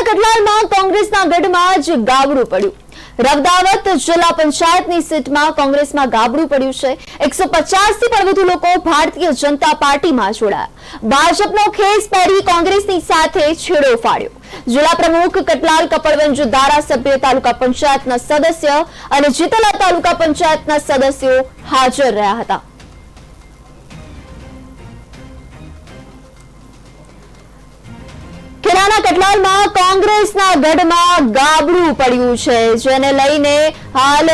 કટલાલમાં કોંગ્રેસના ગઢમાં જ ગાબડું પડ્યું। રવદાવત જિલ્લા પંચાયતની સીટમાં કોંગ્રેસમાં ગાબડું પડ્યું છે। 150 થી પણ વધુ લોકો ભારતીય જનતા પાર્ટીમાં જોડાયા। ભાજપનો ખેસ પહેરી કોંગ્રેસની સાથે છેડો ફાડ્યો। જિલ્લા પ્રમુખ કટલાલ કપડવંજ ધારાસભ્ય તાલુકા પંચાયતના સદસ્ય અને જીતલા તાલુકા પંચાયતના સદસ્યો હાજર રહ્યા હતા। ખેડાના કટલાલમાં કોંગ્રેસના ગઢમાં ગાબડું પડ્યું છે, જેને લઈને હાલ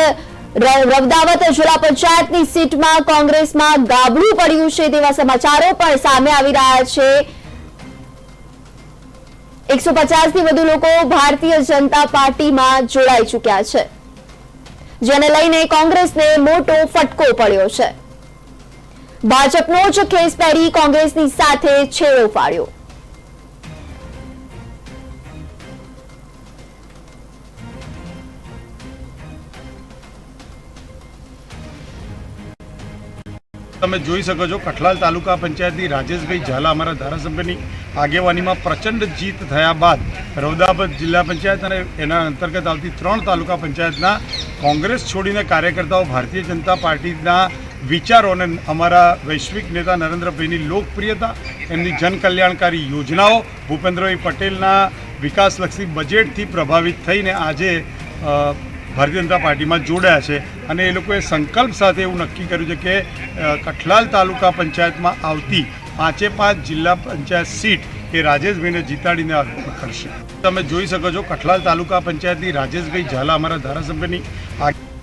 રવદાવત જિલ્લા પંચાયતની સીટમાં કોંગ્રેસમાં ગાબડું પડ્યું છે તેવા સમાચારો પણ સામે આવી રહ્યા છે। 150 થી વધુ લોકો ભારતીય જનતા પાર્ટીમાં જોડાઈ ચૂક્યા છે, જેને લઈને કોંગ્રેસને મોટો ફટકો પડ્યો છે। ભાજપનો જ ખેસ પહેરી કોંગ્રેસની સાથે છેડો ફાડ્યો। તમે જોઈ શકો છો કઠલાલ તાલુકા પંચાયતની રાજેશભાઈ ઝાલા અમારા ધારાસભ્યની આગેવાનીમાં પ્રચંડ જીત થયા બાદ રવદાવત જિલ્લા પંચાયત અને એના અંતર્ગત આવતી 3 તાલુકા પંચાયતના કોંગ્રેસ છોડીને કાર્યકર્તાઓ ભારતીય જનતા પાર્ટીના વિચારો અને અમારા વૈશ્વિક નેતા નરેન્દ્રભાઈની લોકપ્રિયતા, એમની જનકલ્યાણકારી યોજનાઓ, ભૂપેન્દ્રભાઈ પટેલના વિકાસલક્ષી બજેટથી પ્રભાવિત થઈને આજે ભારતીય જનતા પાર્ટીમાં જોડાયા છે અને એ લોકોએ સંકલ્પ સાથે એવું નક્કી કર્યું છે કે કઠલાલ તાલુકા પંચાયતમાં આવતી 5 જિલ્લા પંચાયત સીટ એ રાજેશભાઈને જીતાડીને આગળ કરશે। તમે જોઈ શકો છો કઠલાલ તાલુકા પંચાયતની રાજેશભાઈ ઝાલા અમારા ધારાસભ્યની